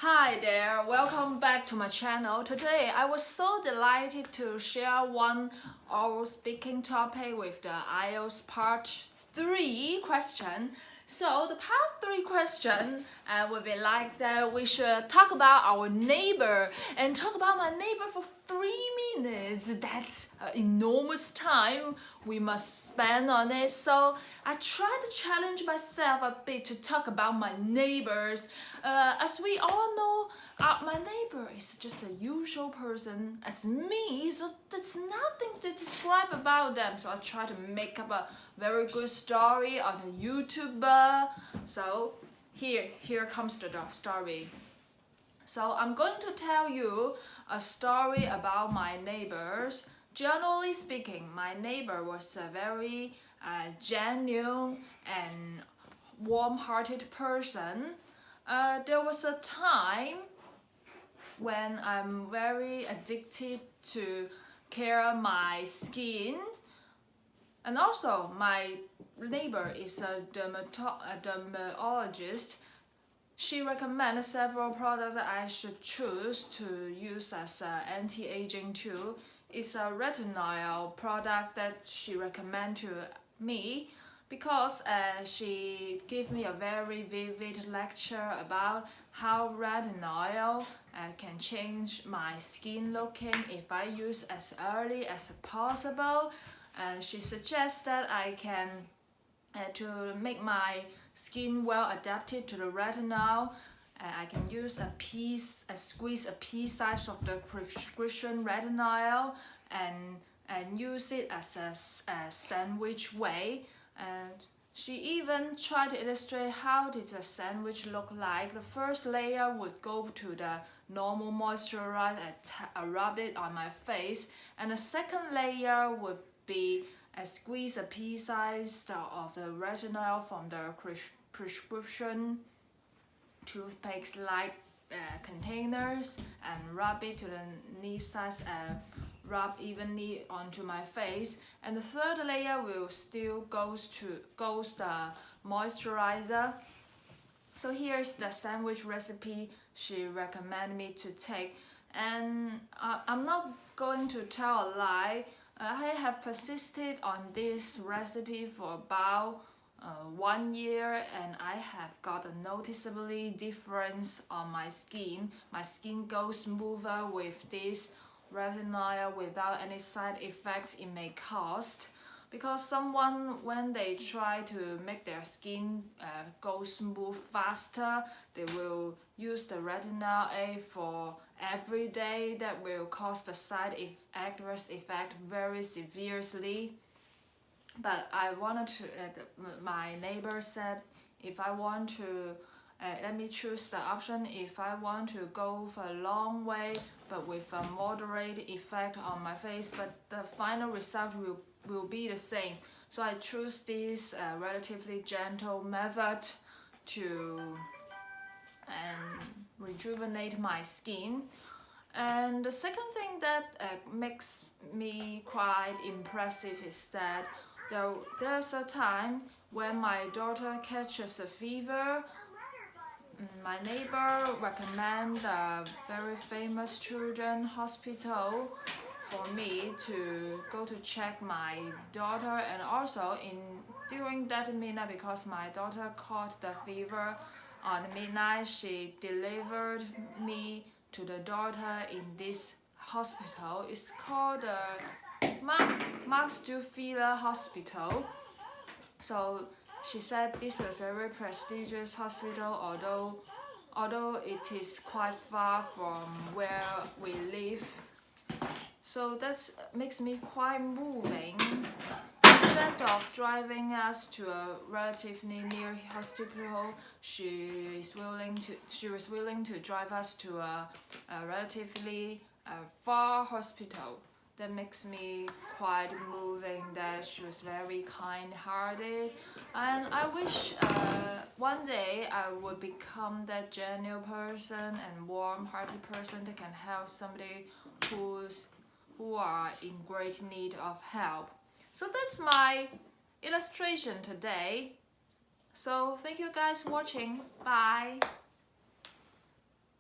Hi there, welcome back to my channel. Today I was so delighted to share one oral speaking topic with the IELTS part 3 question. So the part 3 question would be like that we should talk about our neighbor and talk about my neighbor for 3 minutes. That's an enormous time we must spend on it. So I tried to challenge myself a bit to talk about my neighbors. As we all know, my neighbor is just a usual person as me, so there's nothing to describe about them. So I try to make up a very good story on a YouTuber. So here comes the story. So I'm going to tell you a story about my neighbors. Generally speaking, my neighbor was a very genuine and warm-hearted person. There was a time when I'm very addicted to care my skin, and also my neighbor is a dermatologist. She recommended several products that I should choose to use as an anti-aging tool. It's a retinol product that she recommended to me because she gave me a very vivid lecture about how retinol can change my skin looking if I use as early as possible. She suggests that I can to make my skin well adapted to the retinol. I can use squeeze a pea size of the prescription retinol and use it as a sandwich way. And she even tried to illustrate how did a sandwich look like. The first layer would go to the normal moisturizer and rub it on my face, and the second layer would be squeeze a pea size of the retinol from the prescription toothpaste like containers and rub it to the knee size, rub evenly onto my face, and the third layer will still goes the moisturizer. So here's the sandwich recipe she recommended me to take, and I'm not going to tell a lie. I have persisted on this recipe for about 1 year, and I have got a noticeably difference on my skin. My skin goes smoother with this retinol without any side effects it may cause. Because someone, when they try to make their skin go smooth faster, they will use the retinol A for every day. That will cause the adverse effect very severely. But I wanted to, my neighbor said, if I want to, let me choose the option if I want to go for a long way, but with a moderate effect on my face, but the final result will be the same. So I choose this relatively gentle method to rejuvenate my skin. And the second thing that makes me quite impressive is that there's a time when my daughter catches a fever. My neighbor recommended a very famous children's hospital for me to go to check my daughter, and also during that midnight, because my daughter caught the fever on midnight, she delivered me to the daughter in this hospital. It's called the Max Stufila Hospital. So she said this is a very prestigious hospital, although it is quite far from where we live. So that makes me quite moving. Instead of driving us to a relatively near hospital, she was willing to drive us to a relatively far hospital. That makes me quite moving, that she was very kind-hearted, and I wish one day I would become that genuine person and warm-hearted person that can help somebody who are in great need of help. So that's my illustration today. So thank you guys for watching. Bye.